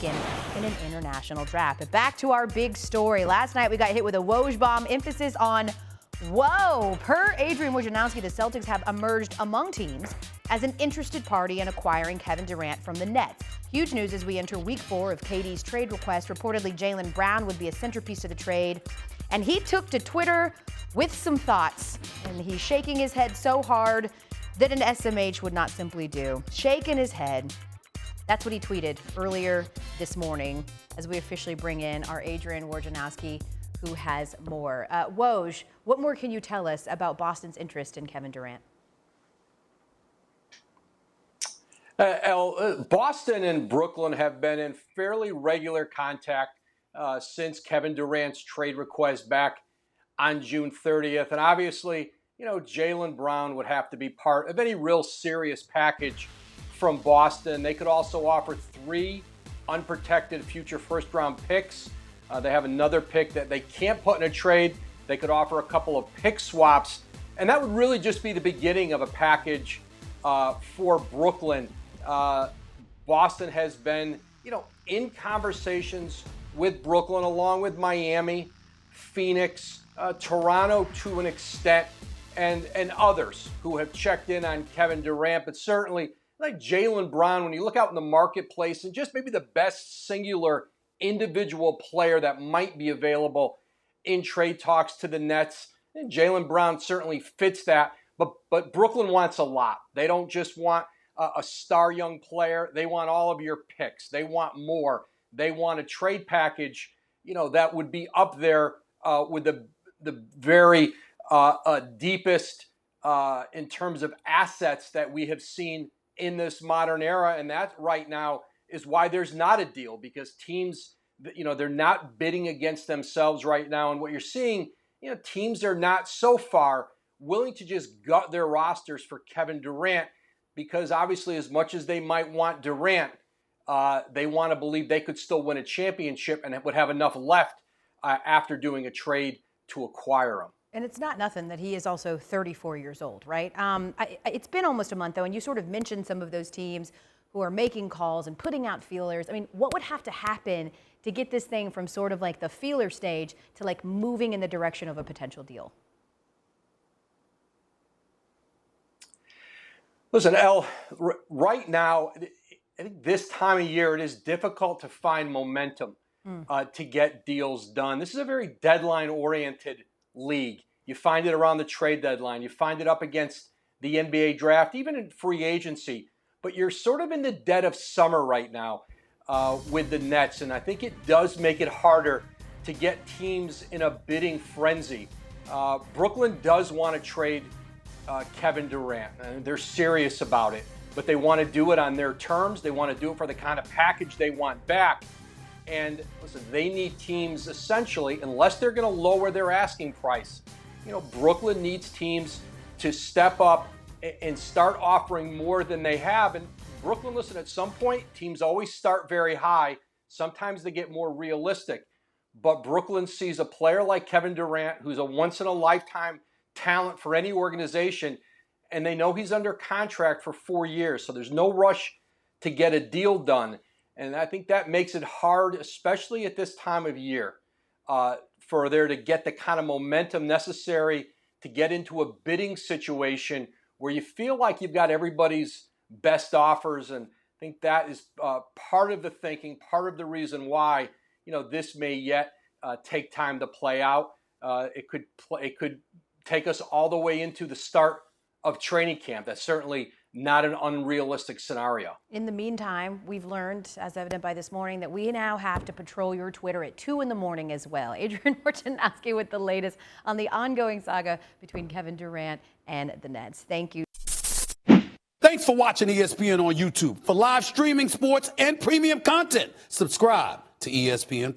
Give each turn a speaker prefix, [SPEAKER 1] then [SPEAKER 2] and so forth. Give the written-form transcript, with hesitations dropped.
[SPEAKER 1] in an international draft. But back to our big story. Last night we got hit with a Woj bomb, emphasis on whoa. Per Adrian Wojnarowski, the Celtics have emerged among teams as an interested party in acquiring Kevin Durant from the Nets. Huge news as we enter week 4 of KD's trade request. Reportedly, Jaylen Brown would be a centerpiece of the trade. And he took to Twitter with some thoughts. And he's shaking his head so hard that an SMH would not simply do. Shaking his head. That's what he tweeted earlier this morning as we officially bring in our Adrian Wojnarowski, who has more. Woj, what more can you tell us about Boston's interest in Kevin Durant?
[SPEAKER 2] Boston and Brooklyn have been in fairly regular contact since Kevin Durant's trade request back on June 30th. And obviously, Jaylen Brown would have to be part of any real serious package from Boston. They could also offer 3 unprotected future first-round picks. They have another pick that they can't put in a trade. They could offer a couple of pick swaps. And that would really just be the beginning of a package for Brooklyn. Boston has been, in conversations with Brooklyn, along with Miami, Phoenix, Toronto to an extent, and others who have checked in on Kevin Durant. But certainly, like Jaylen Brown, when you look out in the marketplace and just maybe the best singular individual player that might be available in trade talks to the Nets, and Jaylen Brown certainly fits that. But Brooklyn wants a lot. They don't just want a star young player. They want all of your picks. They want more. They want a trade package, that would be up there with the very deepest in terms of assets that we have seen in this modern era. And that right now is why there's not a deal, because teams, they're not bidding against themselves right now. And what you're seeing, teams are not so far willing to just gut their rosters for Kevin Durant, because obviously as much as they might want Durant, they want to believe they could still win a championship and would have enough left after doing a trade to acquire him.
[SPEAKER 1] And it's not nothing that he is also 34 years old, right? It's been almost a month, though, and you sort of mentioned some of those teams who are making calls and putting out feelers. I mean, what would have to happen to get this thing from sort of like the feeler stage to like moving in the direction of a potential deal?
[SPEAKER 2] Listen, Elle, right now, I think this time of year, it is difficult to find momentum to get deals done. This is a very deadline-oriented league. You find it around the trade deadline. You find it up against the NBA draft, even in free agency. But you're sort of in the dead of summer right now with the Nets, and I think it does make it harder to get teams in a bidding frenzy. Brooklyn does want to trade Kevin Durant, and they're serious about it, but they want to do it on their terms. They want to do it for the kind of package they want back. And listen, they need teams essentially, unless they're going to lower their asking price. Brooklyn needs teams to step up and start offering more than they have. And Brooklyn, listen, at some point, teams always start very high. Sometimes they get more realistic. But Brooklyn sees a player like Kevin Durant, who's a once-in-a-lifetime talent for any organization, and they know he's under contract for 4 years, so there's no rush to get a deal done. And I think that makes it hard, especially at this time of year, for there to get the kind of momentum necessary to get into a bidding situation where you feel like you've got everybody's best offers. And I think that is part of the thinking, part of the reason why this may yet take time to play out. It could take us all the way into the start of training camp. That's certainly not an unrealistic scenario.
[SPEAKER 1] In the meantime, we've learned, as evident by this morning, that we now have to patrol your Twitter at 2 in the morning as well. Adrian Wojnarowski with the latest on the ongoing saga between Kevin Durant and the Nets. Thank you.
[SPEAKER 3] Thanks for watching ESPN on YouTube. For live streaming, sports, and premium content, subscribe to ESPN+.